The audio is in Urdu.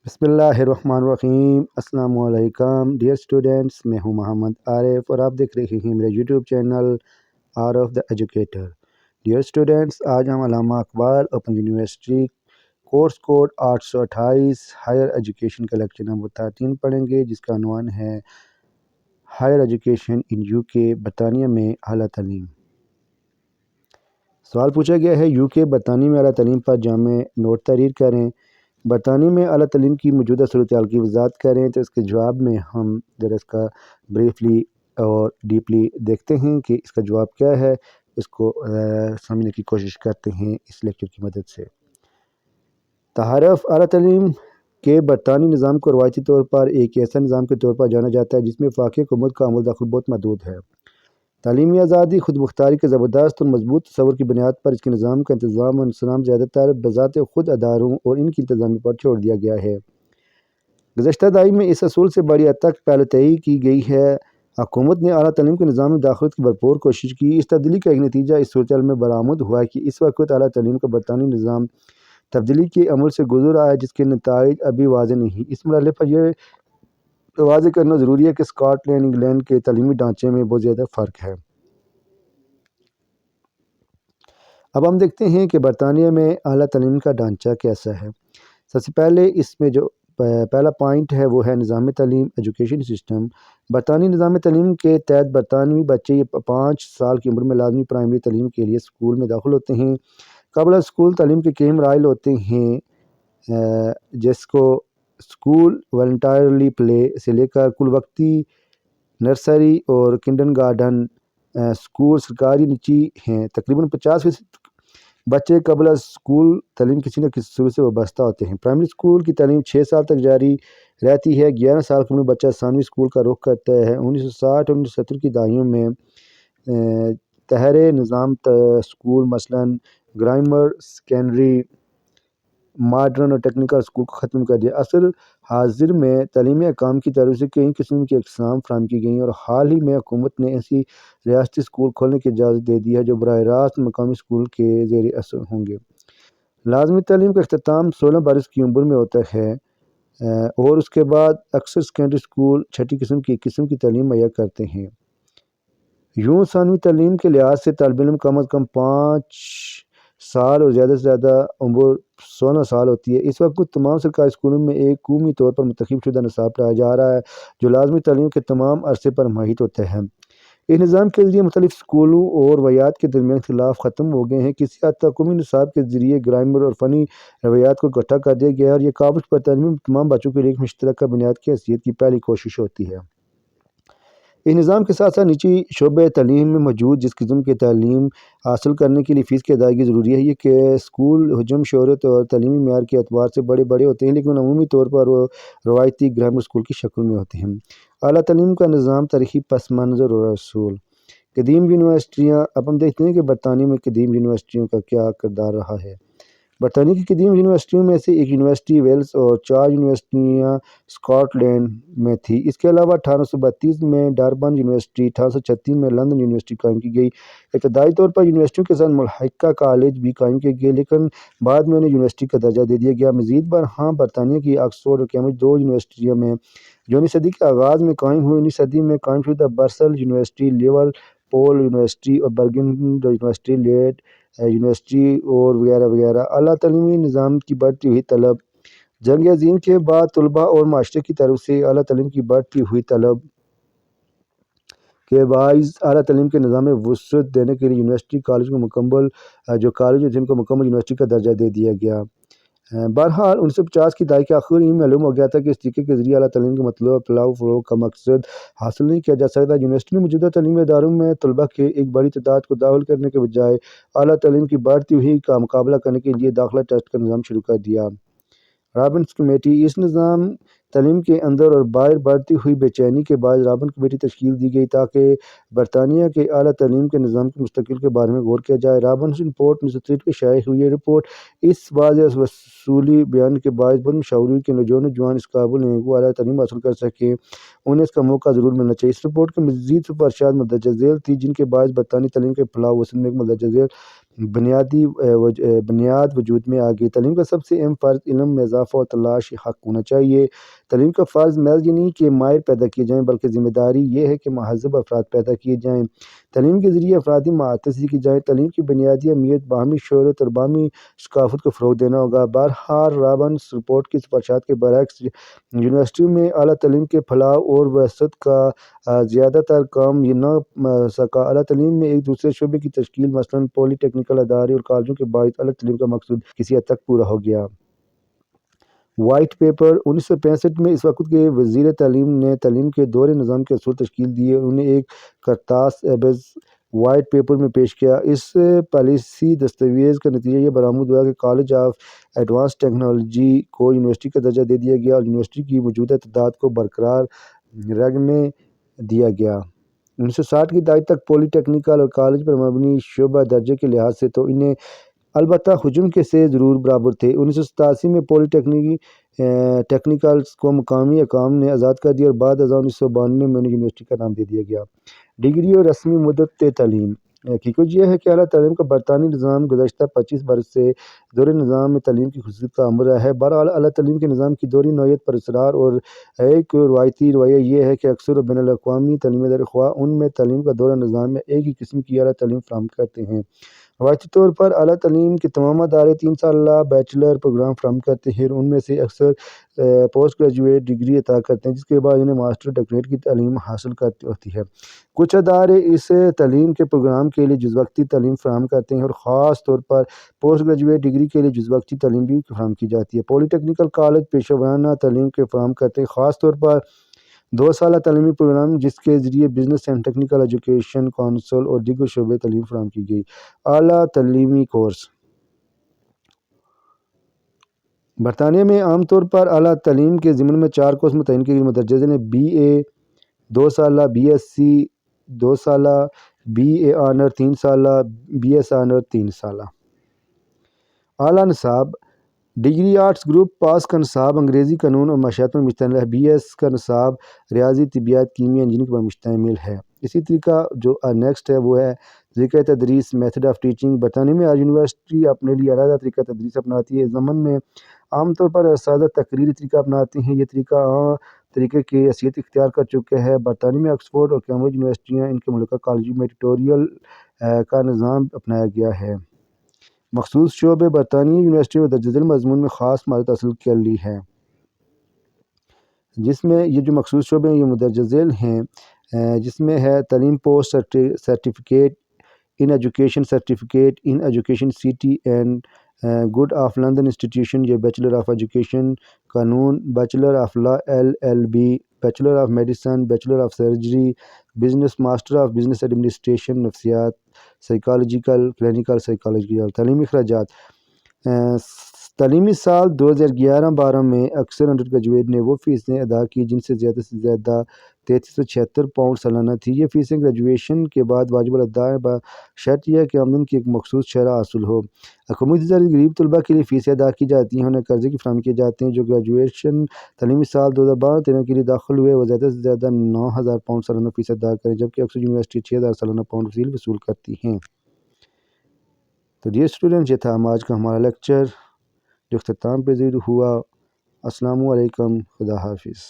بسم اللہ الرحمن الرحیم۔ السلام علیکم ڈیئر اسٹوڈنٹس، میں ہوں محمد عارف اور آپ دیکھ رہے ہیں میرے YouTube channel are of the educator. Dear students, آج ہم Allama Iqbal open university course code 828 higher education کا لیکچر نمبر 13 پڑھیں گے، جس کا عنوان ہے ہائر ایجوکیشن ان یو کے، برطانیہ میں اعلیٰ تعلیم۔ سوال پوچھا گیا ہے، یو کے برطانیہ میں اعلیٰ تعلیم پر جامع نوٹ تحریر کریں۔ برطانیہ میں اعلیٰ تعلیم کی موجودہ صورتحال کی وضاحت کریں۔ تو اس کے جواب میں ہم ذرا اس کا بریفلی اور ڈیپلی دیکھتے ہیں کہ اس کا جواب کیا ہے، اس کو سمجھنے کی کوشش کرتے ہیں اس لیکچر کی مدد سے۔ تعارف: اعلیٰ تعلیم کے برطانوی نظام کو روایتی طور پر ایک ایسا نظام کے طور پر جانا جاتا ہے جس میں وفاقی حکومت کا عمل دخل بہت محدود ہے۔ تعلیمی آزادی، خود مختاری کے زبردست اور مضبوط تصور کی بنیاد پر اس کے نظام کا انتظام و انصرام زیادہ تر بذات خود اداروں اور ان کی انتظامیہ پر چھوڑ دیا گیا ہے۔ گزشتہ دہائی میں اس اصول سے بڑی حد تک پہلے تہی کی گئی ہے۔ حکومت نے اعلیٰ تعلیم کے نظام میں داخلت کی بھرپور کوشش کی۔ اس تبدیلی کا ایک نتیجہ اس صورتحال میں برآمد ہوا ہے کہ اس وقت اعلیٰ تعلیم کا برطانوی نظام تبدیلی کے عمل سے گزر رہا ہے، جس کے نتائج ابھی واضح نہیں۔ اس مرحلے پر یہ واضح کرنا ضروری ہے کہ اسکاٹ لینڈ، انگلینڈ کے تعلیمی ڈھانچے میں بہت زیادہ فرق ہے۔ اب ہم دیکھتے ہیں کہ برطانیہ میں اعلیٰ تعلیم کا ڈھانچہ کیسا ہے۔ سب سے پہلے اس میں جو پہلا پوائنٹ ہے وہ ہے نظام تعلیم، ایجوکیشن سسٹم۔ برطانوی نظام تعلیم کے تحت برطانوی بچے 5 سال کی عمر میں لازمی پرائمری تعلیم کے لیے اسکول میں داخل ہوتے ہیں۔ قبل اسکول تعلیم کے کئی مراحل ہوتے ہیں، جس کو اسکول والنٹائرلی پلے سے لے کر کل وقتی نرسری اور کنڈرگارٹن اسکول سرکاری نجی ہیں۔ تقریباً 50% بچے قبل اسکول تعلیم کسی نہ کسی صورت سے وابستہ ہوتے ہیں۔ پرائمری اسکول کی تعلیم 6 سال تک جاری رہتی ہے۔ 11 سال کی عمر میں بچہ ثانوی اسکول کا رخ کرتا ہے۔ 1960 اور 1970 کی دہائیوں میں تحریر نظام اسکول، مثلاً گرامر، سیکنڈری، ماڈرن اور ٹیکنیکل اسکول کو ختم کر دیا۔ عصر حاضر میں تعلیمی احکام کی طرف سے کئی قسم کی اقسام فراہم کی گئی ہیں اور حال ہی میں حکومت نے ایسی ریاستی اسکول کھولنے کی اجازت دے دی ہے جو براہ راست مقامی اسکول کے زیر اثر ہوں گے۔ لازمی تعلیم کا اختتام 16 برس کی عمر میں ہوتا ہے اور اس کے بعد اکثر سیکنڈری اسکول چھٹی قسم کی تعلیم مہیا کرتے ہیں۔ یوں ثانوی تعلیم کے لحاظ سے طالب علم کم از کم 5 سال اور زیادہ سے زیادہ عمر 16 سال ہوتی ہے۔ اس وقت تمام سرکاری اسکولوں میں ایک قومی طور پر منتخب شدہ نصاب پڑھایا جا رہا ہے جو لازمی تعلیم کے تمام عرصے پر محیط ہوتا ہے۔ اس نظام کے ذریعے مختلف اسکولوں اور روایات کے درمیان اختلاف ختم ہو گئے ہیں۔ کسی حد تک قومی نصاب کے ذریعے گرامر اور فنی روایات کو اکٹھا کر دیا گیا ہے اور یہ قابل برطانیہ میں تمام بچوں کے لیے ایک مشترکہ بنیاد کی حیثیت کی پہلی کوشش ہوتی ہے۔ اس نظام کے ساتھ ساتھ نجی شعبہ تعلیم میں موجود جس قسم کی تعلیم حاصل کرنے کے لیے فیس کی ادائیگی ضروری ہے، یہ کہ اسکول حجم، شہرت اور تعلیمی معیار کے اعتبار سے بڑے ہوتے ہیں، لیکن عمومی طور پر وہ روایتی گرامر اسکول کی شکل میں ہوتے ہیں۔ اعلیٰ تعلیم کا نظام، تاریخی پس منظر اور اصول۔ قدیم یونیورسٹیاں۔ اب ہم دیکھتے ہیں کہ برطانیہ میں قدیم یونیورسٹیوں کا کیا کردار رہا ہے۔ برطانیہ کی قدیم یونیورسٹیوں میں سے ایک یونیورسٹی ویلز اور 4 یونیورسٹیاں اسکاٹ لینڈ میں تھی۔ اس کے علاوہ 1832 میں ڈربن یونیورسٹی، 1836 میں لندن یونیورسٹی قائم کی گئی۔ ابتدائی طور پر یونیورسٹیوں کے ساتھ ملحقہ کالج بھی قائم کیے گئے، لیکن بعد میں انہیں یونیورسٹی کا درجہ دے دیا گیا۔ مزید برآں برطانیہ کی آکسفورڈ اور کیمبرج 2 یونیورسٹیاں میں جو 19 صدی کے آغاز میں قائم ہوئی۔ 19 صدی میں قائم شدہ برسل یونیورسٹی، لیورپول یونیورسٹی اور برمنگھم یونیورسٹی، لیڈ یونیورسٹی اور وغیرہ وغیرہ۔ اعلیٰ تعلیمی نظام کی بڑھتی ہوئی طلب۔ جنگ عظیم کے بعد طلباء اور معاشرے کی طرف سے اعلیٰ تعلیم کی بڑھتی ہوئی طلب کے باعث اعلیٰ تعلیم کے نظام میں وسعت دینے کے لیے یونیورسٹی کالج کو مکمل یونیورسٹی کا درجہ دے دیا گیا۔ بہرحال 1950 کی دہائی کے آخر میں معلوم ہو گیا تھا کہ اس طریقے کے ذریعے اعلیٰ تعلیم کے مطلوبہ پھیلاؤ فروغ کا مقصد حاصل نہیں کیا جا سکتا۔ یونیورسٹی نے موجودہ تعلیمی اداروں میں طلباء کے ایک بڑی تعداد کو داخل کرنے کے بجائے اعلیٰ تعلیم کی بڑھتی ہوئی کا مقابلہ کرنے کے لیے داخلہ ٹیسٹ کا نظام شروع کر دیا۔ Robbins committee. اس نظام تعلیم کے اندر اور باہر بڑھتی ہوئی بے چینی کے باعث رابن کمیٹی تشکیل دی گئی تاکہ برطانیہ کے اعلیٰ تعلیم کے نظام کے مستقبل کے بارے میں غور کیا جائے۔ رابنس رپورٹ 1963 میں شائع ہوئی۔ یہ رپورٹ اس واضح اصولی بیان کے باعث بہت مشہور ہوئی کہ جو نوجوان اس قابل ہیں وہ اعلیٰ تعلیم حاصل کر سکیں، انہیں اس کا موقع ضرور ملنا چاہیے۔ اس رپورٹ کی مزید سفارشات مندرجہ ذیل تھیں جن کے باعث برطانوی تعلیم کے پھیلاؤ وسعت میں ایک مندرجہ ذیل بنیاد وجود میں آ گئی۔ تعلیم کا سب سے اہم فرض علم میں اضافہ اور تلاش حق ہونا چاہیے۔ تعلیم کا فرض محض یہ نہیں کہ ماہر پیدا کیے جائیں، بلکہ ذمہ داری یہ ہے کہ مہذب افراد پیدا کیے جائیں۔ تعلیم کے ذریعے افرادی مہارتیں سیکھی جائیں۔ تعلیم کی بنیادی اہمیت باہمی شہرت اور باہمی ثقافت کو فروغ دینا ہوگا۔ بہرحال رابنس رپورٹ کی سفارشات کے برعکس یونیورسٹیوں میں اعلیٰ تعلیم کے پھیلاؤ اور وسعت کا زیادہ تر کام یہ نہ سکا۔ اعلیٰ تعلیم میں ایک دوسرے شعبے کی تشکیل، مثلاً پولی ٹیکنیکل ادارے اور کالجوں کے باعث اعلیٰ تعلیم کا مقصود کسی حد تک پورا ہو گیا۔ وائٹ پیپر 1965 میں اس وقت کے وزیر تعلیم نے تعلیم کے دور نظام کے اصول تشکیل دیے اور انہیں ایک کرتاس ایبز وائٹ پیپر میں پیش کیا۔ اس پالیسی دستاویز کا نتیجہ یہ برآمد ہوا کہ کالج آف ایڈوانس ٹیکنالوجی کو یونیورسٹی کا درجہ دے دیا گیا اور یونیورسٹی کی موجودہ تعداد کو برقرار رکھنے دیا گیا۔ 1960 کی دہائی تک پولی ٹیکنیکل اور کالج پر مبنی شعبہ درجے کے لحاظ سے تو انہیں البتہ حجم کے سے ضرور برابر تھے۔ 1987 میں پولی ٹیکنیکلز کو مقامی حکام نے آزاد کر دیا اور بعد ازاں 1992 میں انہیں یونیورسٹی کا نام دے دیا گیا۔ ڈگری اور رسمی مدت تعلیم۔ حقیقت یہ ہے کہ اعلیٰ تعلیم کا برطانوی نظام گزشتہ 25 برس سے دور نظام میں تعلیم کی خصوصیت کا عمل رہا ہے۔ بہرحال اعلیٰ تعلیم کے نظام کی دوہری نوعیت پر اصرار اور ایک روایتی رویہ یہ ہے کہ اکثر بین الاقوامی تعلیمی ادارے خواہ ان میں تعلیم کا دورہ نظام میں ایک ہی قسم کی اعلیٰ تعلیم فراہم کرتے ہیں۔ روایتی طور پر اعلیٰ تعلیم کے تمام ادارے 3 سالہ بیچلر پروگرام فراہم کرتے ہیں اور ان میں سے اکثر پوسٹ گریجویٹ ڈگری عطا کرتے ہیں، جس کے بعد انہیں ماسٹر ڈاکٹریٹ کی تعلیم حاصل ہوتی ہے۔ کچھ ادارے اس تعلیم کے پروگرام کے لیے جز وقتی تعلیم فراہم کرتے ہیں اور خاص طور پر پوسٹ گریجویٹ ڈگری کے لیے جز وقتی تعلیم بھی فراہم کی جاتی ہے۔ پولی ٹیکنیکل کالج پیشہ ورانہ تعلیم کے فراہم کرتے ہیں، خاص طور پر 2 سالہ تعلیمی پروگرام جس کے ذریعے business and technical education council اور دیگر شعبے تعلیم فراہم کی گئی۔ اعلیٰ تعلیمی کورس۔ برطانیہ میں عام طور پر اعلیٰ تعلیم کے ضمن میں 4 کورس متعین کیے گئے مندرجہ ذیل ہیں: بی اے 2 سالہ، بی ایس سی 2 سالہ، بی اے آنر 3 سالہ، بی ایس آنر 3 سالہ۔ اعلیٰ نصاب۔ ڈگری آرٹس گروپ پاس کا نصاب انگریزی، قانون اور معاشیات پر مشتمل ہے۔ بی ایس کا نصاب ریاضی، طبیعیات، کیمیا، انجینئرنگ پر مشتمل ہے۔ اسی طریقہ جو نیکسٹ ہے وہ ہے طریقہ تدریس، میتھڈ آف ٹیچنگ۔ برطانیہ میں آج یونیورسٹی اپنے لیے علیحدہ طریقہ تدریس اپناتی ہے۔ اس ضمن میں عام طور پر اساتذہ تقریری طریقہ اپناتے ہیں۔ یہ طریقہ عام طریقے کی حیثیت اختیار کر چکا ہے۔ برطانیہ میں آکسفورڈ اور کیمبرج یونیورسٹیاں ان کے ملکہ کالجوں میں ٹیوٹوریل کا نظام اپنایا گیا ہے۔ مخصوص شعبے۔ برطانوی یونیورسٹی میں درجہ ذیل مضمون میں خاص مہارت حاصل کر لی ہے، جس میں یہ جو مخصوص شعبے ہیں یہ مندرجہ ذیل ہیں، جس میں ہے تعلیم post certificate in education, certificate in education C T N good of London institution, یہ بیچلر آف ایجوکیشن، قانون، bachelor of law L L B, bachelor of medicine, bachelor of surgery, business, master of business administration, نفسیات، سائیکالوجیکل، کلینیکل سائیکالوجی۔ تعلیمی اخراجات۔ تعلیمی سال 2011-12 میں اکثر انڈر گریجویٹ نے وہ فیسیں ادا کی جن سے زیادہ 3376 پاؤنڈ سالانہ تھی۔ یہ فیسیں گریجویشن کے بعد واجب الادا ہیں، بشرط یہ ہے کہ آمدن کی ایک مخصوص شرح حاصل ہو۔ حکومتی زیر غریب طلباء کے لیے فیسیں ادا کی جاتی ہیں، انہیں قرضے کی فراہمی کیے جاتے ہیں۔ جو گریجویشن تعلیمی سال 2012-13 کے لیے داخل ہوئے وہ زیادہ سے زیادہ 9000 پاؤنڈ سالانہ فیس ادا کریں، جبکہ اکثر یونیورسٹی 6000 سالانہ پاؤنڈ وصول کرتی ہیں۔ تو ڈیئر اسٹوڈنٹ، یہ تھا آج کا ہمارا لیکچر جو اختتام پذیر ہوا۔ السلام علیکم، خدا حافظ۔